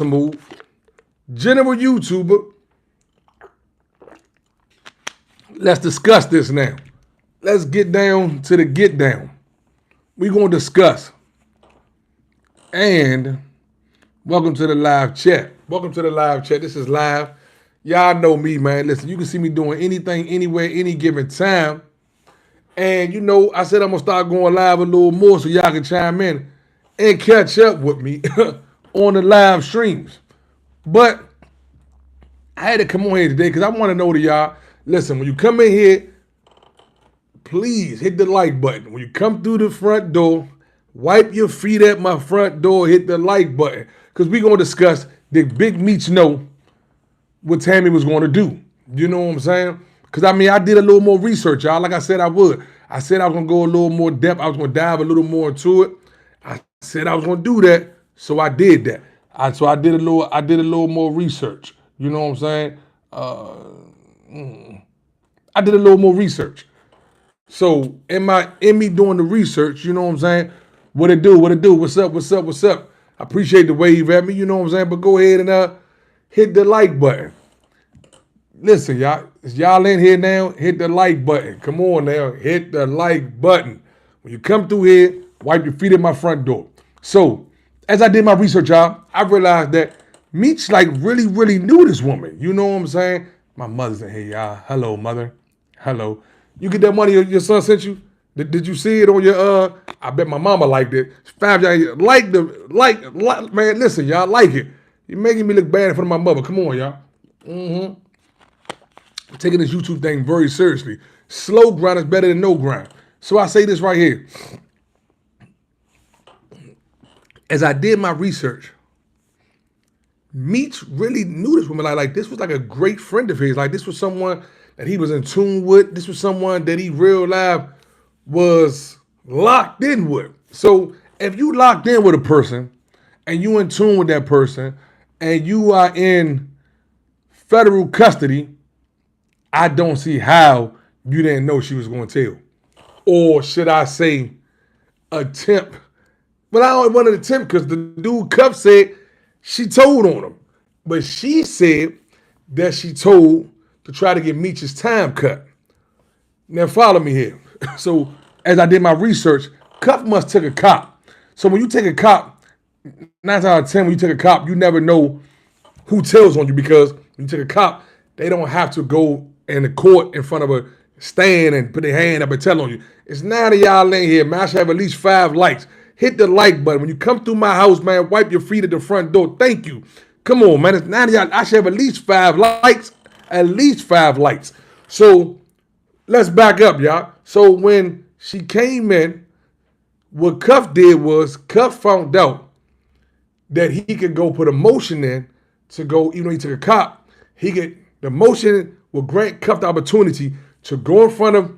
move. General YouTuber. Let's discuss this now. Let's get down to the get down. We're going to discuss. And welcome to the live chat. Welcome to the live chat. This is live. Y'all know me, man. Listen, you can see me doing anything, anywhere, any given time. And, you know, I said I'm going to start going live a little more so y'all can chime in and catch up with me on the live streams. But I had to come on here today because I want to know to y'all, listen, when you come in here, please hit the like button. When you come through the front door, wipe your feet at my front door, hit the like button. Because we're going to discuss, did Big MEECH know what Tammy was going to do? You know what I'm saying? Because, I mean, I did a little more research, y'all. Like I said I would. I said I was going to go a little more depth. I was going to dive a little more into it. I said I was going to do that, so I did that. So I did a little more research. You know what I'm saying? I did a little more research. So in me doing the research, you know what I'm saying? What it do? What's up? I appreciate the wave at me, you know what I'm saying? But go ahead and hit the like button. Listen, y'all, is y'all in here now? Hit the like button. Come on now, hit the like button. When you come through here, wipe your feet at my front door. So, as I did my research, y'all, I realized that Meech like really knew this woman. You know what I'm saying? My mother's in here, y'all. Hello, mother. Hello. You get that money your son sent you? Did you see it on your I bet my mama liked it. Five y'all like man, listen, y'all like it. You're making me look bad in front of my mother. Come on, y'all. I'm taking this YouTube thing very seriously. Slow grind is better than no grind. So I say this right here. As I did my research, Meech really knew this woman. Like this was like a great friend of his. Like this was someone that he was in tune with. This was someone that he real life was locked in with. So if you locked in with a person and you in tune with that person and you are in federal custody, I don't see how you didn't know she was going to tell. Or should I say attempt. But I don't want to attempt because the dude Cuff said she told on him. But she said that she told to try to get Meech's time cut. Now follow me here. So as I did my research, Cuff must take a cop. So when you take a cop, 9 out of 10 when you take a cop, you never know who tells on you because when you take a cop, they don't have to go in the court in front of a stand and put their hand up and tell on you. It's 9 of y'all in here, man. I should have at least 5 likes. Hit the like button. When you come through my house, man, wipe your feet at the front door. Thank you. Come on, man. It's 9 of y'all. I should have at least 5 likes. At least 5 likes. So let's back up, y'all. So when she came in, what Cuff did was Cuff found out that he could go put a motion in to go, even though he took a cop, the motion will grant Cuff the opportunity to go in front of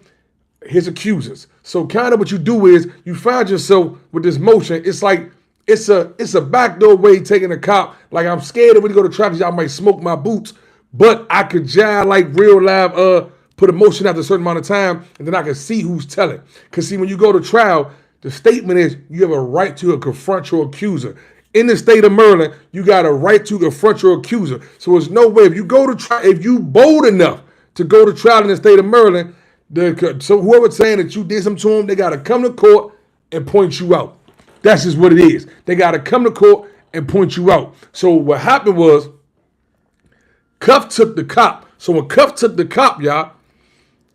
his accusers. So kind of what you do is you find yourself with this motion. It's like it's a backdoor way of taking a cop. Like I'm scared that when you go to trial, y'all might smoke my boots, but I could jive like real live. Put a motion after a certain amount of time, and then I can see who's telling. Because see, when you go to trial, the statement is you have a right to confront your accuser. In the state of Maryland, you got a right to confront your accuser. So there's no way if you go to trial, if you bold enough to go to trial in the state of Maryland, so whoever's saying that you did something to them, they got to come to court and point you out. That's just what it is. They got to come to court and point you out. So what happened was Cuff took the cop. So when Cuff took the cop, y'all,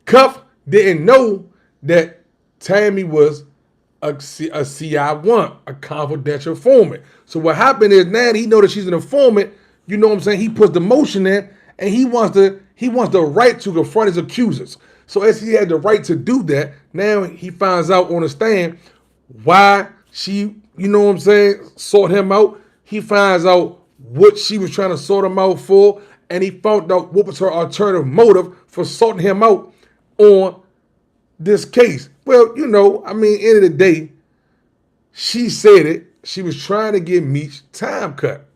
Cuff didn't know that Tammy was a CI1, a confidential informant. So what happened is now he know that she's an informant, you know what I'm saying? He puts the motion in and he wants the right to confront his accusers. So as he had the right to do that, now he finds out on the stand why she, you know what I'm saying, sought him out. He finds out what she was trying to sort him out for, and he found out what was her alternative motive for sorting him out on this case. Well, you know, I mean, end of the day, she said it. She was trying to get Meech time cut.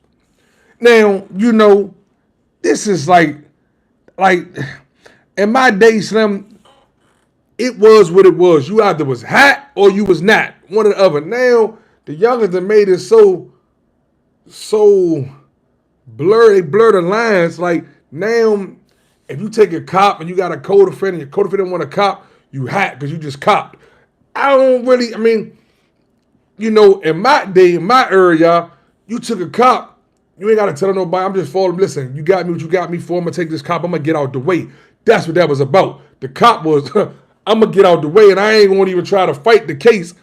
Now, you know, this is like in my day, Slim, it was what it was. You either was hot or you was not. One or the other. Now, the youngers have made it so they blur the lines. Like now, if you take a cop and you got a co-defendant, your co-defendant want a cop, you hack because you just copped. I mean, in my day, in my era, y'all, you took a cop, you ain't gotta tell nobody. I'm just following. Listen, you got me what you got me for. I'm gonna take this cop. I'm gonna get out the way. That's what that was about. The cop was, I'm gonna get out the way, and I ain't gonna even try to fight the case.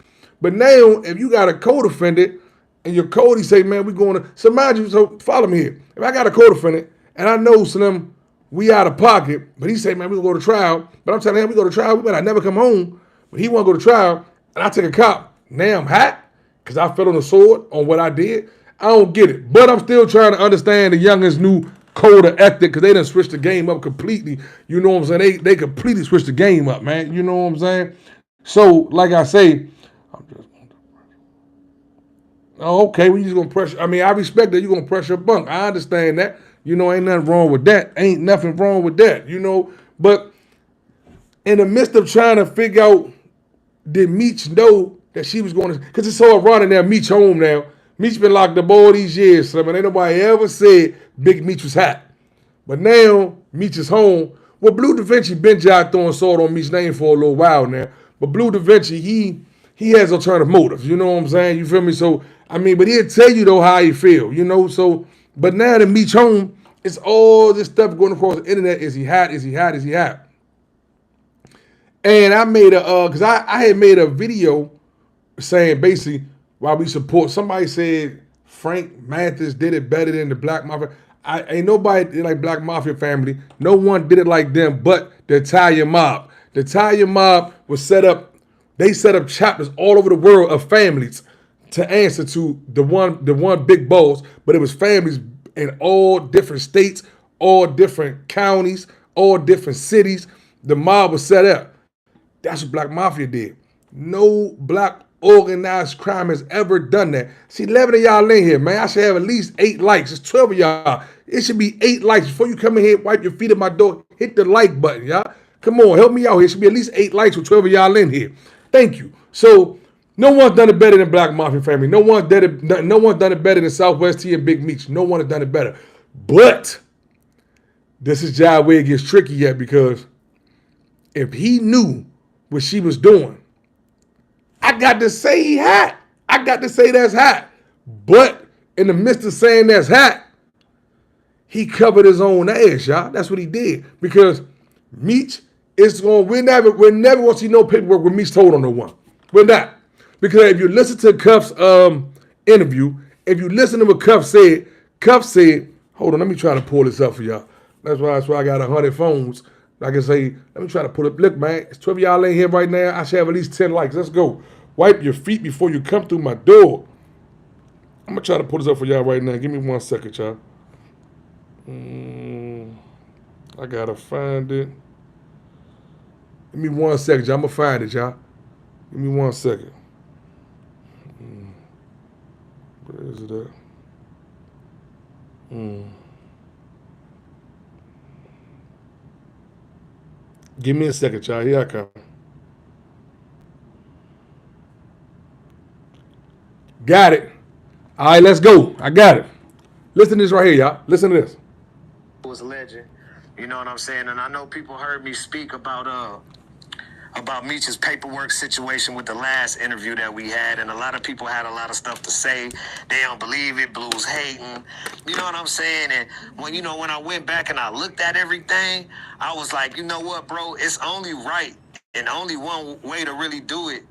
But now, if you got a co-defendant and your code, he say, man, we going to. So mind you, so follow me here. If I got a co-defendant and I know some of them, we out of pocket, but he say, man, we gonna go to trial. But I'm telling him, we go to trial. We better never come home. But he want to go to trial, and I take a cop. Now I'm hot because I fell on the sword on what I did. I don't get it. But I'm still trying to understand the youngest new code of ethic because they done switched the game up completely. You know what I'm saying? They completely switched the game up, man. You know what I'm saying? So, like I say, okay, we just gonna pressure. I mean, I respect that you're gonna pressure a bunk. I understand that. Ain't nothing wrong with that. Ain't nothing wrong with that. But in the midst of trying to figure out, did Meech know that she was going to? Because it's so ironic now. Meech home now. Meech been locked up all these years, so ain't nobody ever said Big Meech was hot. But now Meech is home. Well, Blue Da Vinci been out throwing salt on Meech's name for a little while now. But Blue Da Vinci, he has alternative motives. You know what I'm saying? You feel me? So but he'll tell you though how he feel. So, but now that Meech home, it's all this stuff going across the internet. Is he hot? Is he hot? Is he hot? And I made because I had made a video saying basically why we support. Somebody said Frank Mathis did it better than the Black Mafia. Ain't nobody did like Black Mafia family. No one did it like them but the Italian mob. The Italian mob was set up. They set up chapters all over the world of families to answer to the one big boss, but it was families in all different states, all different counties, all different cities. The mob was set up. That's what Black Mafia did. No black organized crime has ever done that. See, 11 of y'all in here, man. I should have at least 8 likes. It's 12 of y'all. It should be 8 likes. Before you come in here, wipe your feet at my door, hit the like button, y'all. Come on, help me out here. It should be at least 8 likes with 12 of y'all in here. Thank you. So, no one's done it better than Black Mafia family. No one's done it better than Southwest T and Big Meech. No one has done it better. But this is Jai where it gets tricky yet, because if he knew what she was doing, I got to say he hot. I got to say that's hot. But in the midst of saying that's hot, he covered his own ass, y'all. That's what he did. Because Meech is going, we're never going to see no paperwork with Meech told on no one. We're not. Because if you listen to Cuff's interview, if you listen to what Cuff said, hold on, let me try to pull this up for y'all. That's why I got 100 phones. I can say, let me try to pull up. Look, man, it's 12 of y'all in here right now. I should have at least 10 likes. Let's go. Wipe your feet before you come through my door. I'm going to try to pull this up for y'all right now. Give me 1 second, y'all. I got to find it. Give me 1 second, y'all. I'm going to find it, y'all. Give me 1 second. Where is it at? Give me a second, y'all. Here I come. Got it. All right, let's go. I got it. Listen to this right here, y'all. Listen to this. Was a legend. You know what I'm saying? And I know people heard me speak about Meech's paperwork situation with the last interview that we had, and a lot of people had a lot of stuff to say. They don't believe it, Blue's hating. You know what I'm saying? And when I went back and I looked at everything, I was like, you know what, bro? It's only right and only one way to really do it.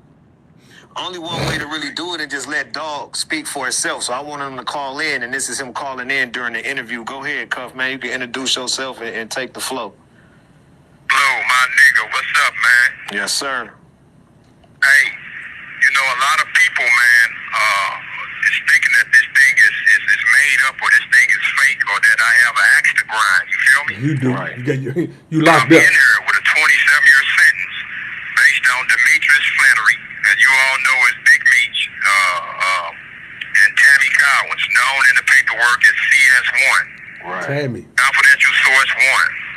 Only one way to really do it and just let Dog speak for itself. So I wanted him to call in, and this is him calling in during the interview. Go ahead, Cuff, man. You can introduce yourself and take the flow. Blue, my nigga, what's up, man? Yes, sir. Hey, a lot of people, man, is thinking that this thing is made up, or this thing is fake, or that I have an axe to grind. You feel me? You do. Right. You locked up. I'm in here with a 27-year sentence based on Demetrius Flannery, as you all know as Big MEECH, and Tammy Collins, known in the paperwork as CS1. Right. Tammy. Confidential source 1.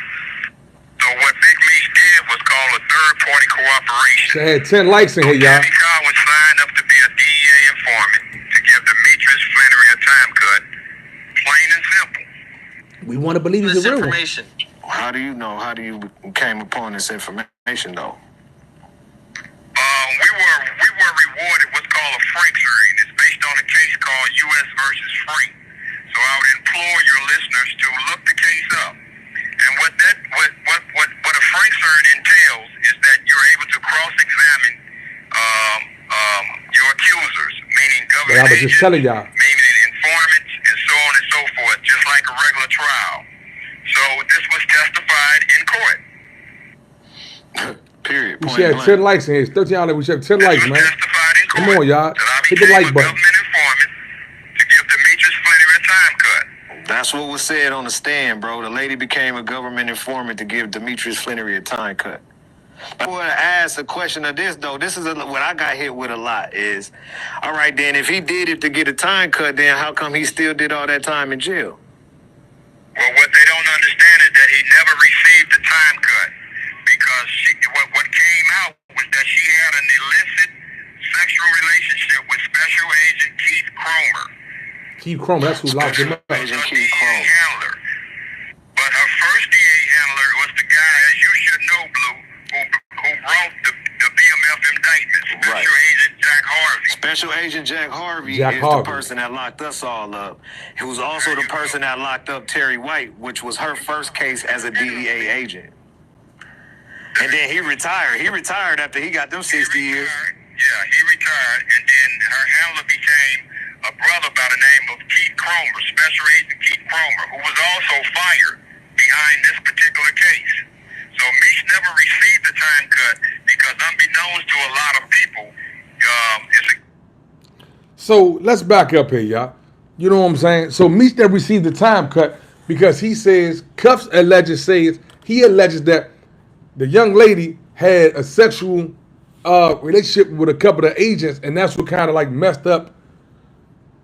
So what Big MEECH did was call a third-party cooperation. She had 10 likes in here, y'all. Tammy Collins signed up to be a DEA informant to give Demetrius Flannery a time cut. Plain and simple. We want to believe he's a real one. How do you know? How do you came upon this information, though? We were rewarded what's called a Frank hearing. It's based on a case called U.S. versus Frank. So I would implore your listeners to look the case up. And what a Frank hearing entails is that you're able to cross-examine your accusers, meaning government agents, meaning informants, and so on and so forth, just like a regular trial. So this was testified in court. Period. We should have 10 likes in here. It's 13 hours. We should have 10 likes, man. Come on, y'all. Hit the like button. Government informant to give Demetrius Flannery a time cut. That's what was said on the stand, bro. The lady became a government informant to give Demetrius Flannery a time cut. I want to ask a question of this, though. This is what I got hit with a lot is, all right, then, if he did it to get a time cut, then how come he still did all that time in jail? Well, what they don't understand is that he never received the time cut because what came out was that she had an illicit sexual relationship with Special Agent Keith Cromer. Keith Cromer, that's who locked him up. Agent Keith Cromer. Handler. But her first DA handler was the guy, as you should know, Blue, who wrote the BMF indictment, Special Agent Jack Harvey. Special Agent Jack Harvey is the person that locked us all up. He was also the person that locked up Terry White, which was her first case as a DEA agent. And then he retired. He retired after he got them 60 years. Yeah, he retired, and then her handler became a brother by the name of Keith Cromer, Special Agent Keith Cromer, who was also fired behind this particular case. So Meech never received the time cut because, unbeknownst to a lot of people, So let's back up here, y'all. You know what I'm saying? So Meech never received the time cut because he says, Cuffs alleges that the young lady had a sexual relationship with a couple of agents, and that's what kind of like messed up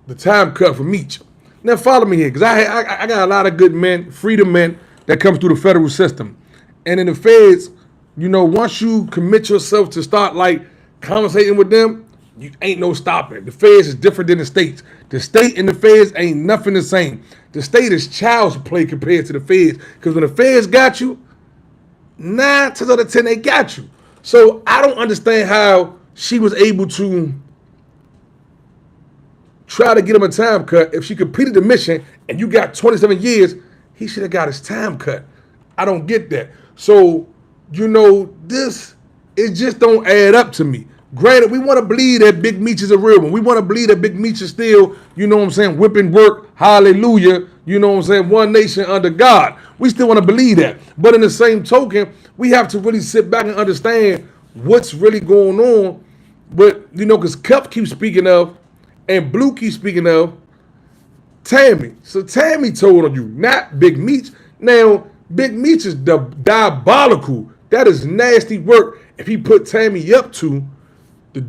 the time cut for Meech. Now follow me here, because I got a lot of good men, freedom men that comes through the federal system. And in the feds, you know, once you commit yourself to start like conversating with them, you ain't no stopping. The feds is different than the states. The state and the feds ain't nothing the same. The state is child's play compared to the feds. Because when the feds got you, 9 times out of 10 they got you. So I don't understand how she was able to try to get him a time cut. If she completed the mission and you got 27 years, he should have got his time cut. I don't get that. So, you know, it just don't add up to me. Granted, we want to believe that Big Meech is a real one. We want to believe that Big Meech is still, you know what I'm saying, whipping work, hallelujah, you know what I'm saying, one nation under God. We still want to believe that. But in the same token, we have to really sit back and understand what's really going on. But, you know, because Cup keeps speaking of, and Blue keeps speaking of, Tammy. So Tammy told on you, not Big Meech. Now, Big Meech is diabolical. That is nasty work if he put Tammy up to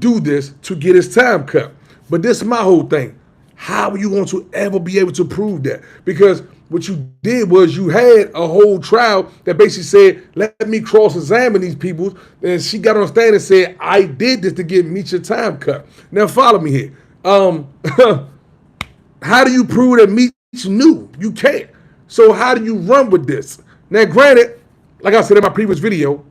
do this to get his time cut. But this is my whole thing. How are you going to ever be able to prove that? Because what you did was you had a whole trial that basically said, let me cross-examine these people. And she got on stand and said, I did this to get Meech a time cut. Now follow me here. How do you prove that Meech knew? You can't. So how do you run with this? Now granted, like I said in my previous video,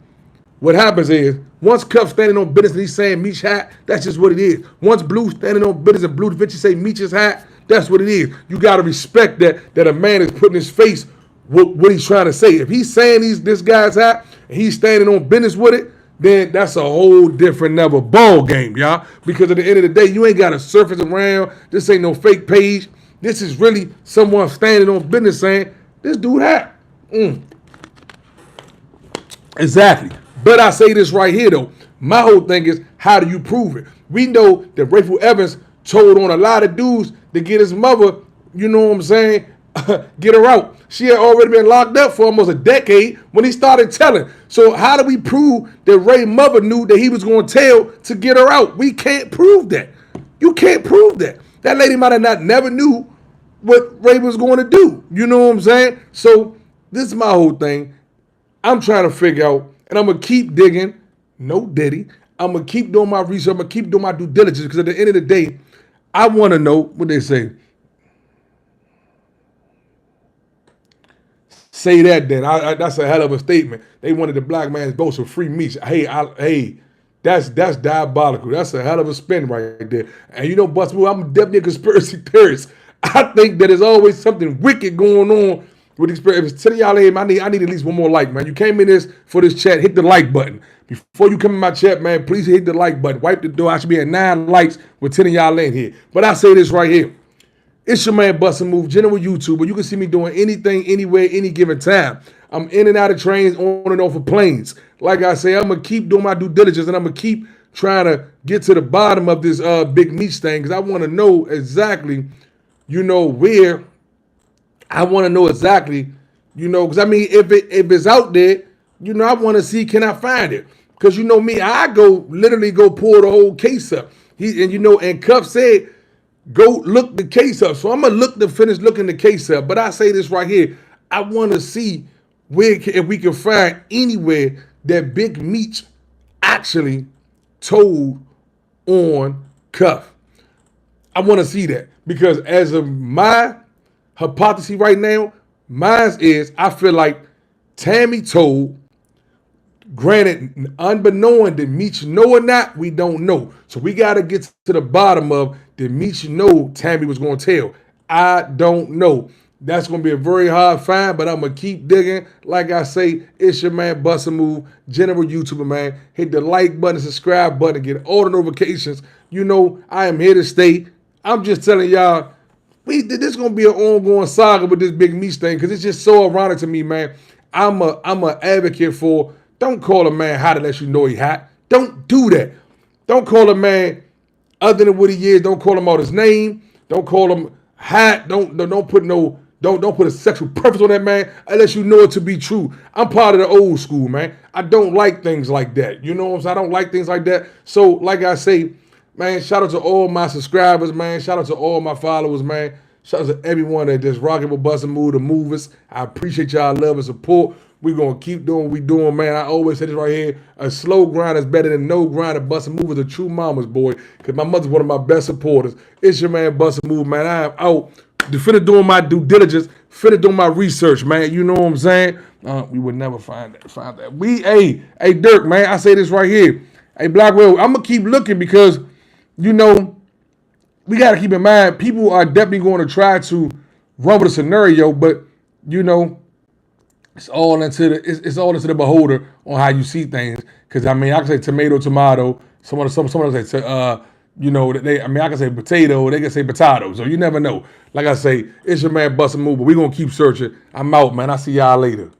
what happens is, once Cuff standing on business and he's saying Meech hot, that's just what it is. Once Blue standing on business and Blue eventually say Meech is hot, that's what it is. You got to respect that a man is putting his face what he's trying to say. If he's saying this guy's hot and he's standing on business with it, then that's a whole different level ball game, y'all. Because at the end of the day, you ain't got to surface around. This ain't no fake page. This is really someone standing on business saying, this dude hot. Exactly. But I say this right here, though. My whole thing is, how do you prove it? We know that Rayful Evans told on a lot of dudes to get his mother, you know what I'm saying, get her out. She had already been locked up for almost a decade when he started telling. So how do we prove that Ray's mother knew that he was going to tell to get her out? We can't prove that. You can't prove that. That lady might have never knew what Ray was going to do. You know what I'm saying? So this is my whole thing. I'm trying to figure out, and I'm going to keep digging. No Diddy. I'm going to keep doing my research. I'm going to keep doing my due diligence because at the end of the day, I want to know what they say. say that, then that's a hell of a statement. They wanted the black man's vote for free meats. Hey, that's diabolical. That's a hell of a spin right there. And you know, Bust Move, I'm definitely a conspiracy theorist. I think that there's always something wicked going on with experience. Tell y'all, I need at least one more like, man. You came in this for this chat, hit the like button. Before you come in my chat, man, please hit the like button. Wipe the door. I should be at 9 likes with 10 of y'all in here. But I say this right here. It's your man Bust Move, general YouTuber. You can see me doing anything, anywhere, any given time. I'm in and out of trains, on and off of planes. Like I say, I'm going to keep doing my due diligence, and I'm going to keep trying to get to the bottom of this Big MEECH thing, because I want to know exactly, where. I want to know exactly, because I mean, if it's out there, I want to see, can I find it? Because you know me, I literally go pull the whole case up. And Cuff said, go look the case up. So I'm gonna finish looking the case up. But I say this right here, I want to see if we can find anywhere that Big MEECH actually told on Cuff. I want to see that, because as of my hypothesis right now, mine is I feel like Tammy told. Granted, unbeknown, did MEECH know or not, we don't know. So we got to get to the bottom of, did MEECH know Tammy was going to tell? I don't know. That's going to be a very hard find, but I'm going to keep digging. Like I say, it's your man Bust Move, general YouTuber, man. Hit the like button, subscribe button, get all the notifications. I am here to stay. I'm just telling y'all, this is going to be an ongoing saga with this Big MEECH thing, because it's just so ironic to me, man. I'm a advocate for, don't call a man hot unless you know he hot. Don't do that. Don't call a man other than what he is. Don't call him out his name. Don't call him hot. Don't put a sexual preference on that man unless you know it to be true. I'm part of the old school, man. I don't like things like that. You know what I'm saying? I don't like things like that. So, like I say, man, shout out to all my subscribers, man. Shout out to all my followers, man. Shout out to everyone that just rocking with Bust Move, the movers. I appreciate y'all love and support. We're going to keep doing what we doing, man. I always say this right here. A slow grind is better than no grind. And Bust Move is a true mama's boy, because my mother's one of my best supporters. It's your man Bust Move, man. I am out. Finna doing my due diligence. Finna doing my research, man. You know what I'm saying? We would never find that. Hey, Dirk, man. I say this right here. Hey, Blackwell, I'm going to keep looking, because, we got to keep in mind, people are definitely going to try to run with a scenario, but, it's all into the beholder on how you see things. Because I mean, I can say tomato. Someone say, I can say potato. They can say potato. So you never know. Like I say, it's your man Bust Move. But we gonna keep searching. I'm out, man. I see y'all later.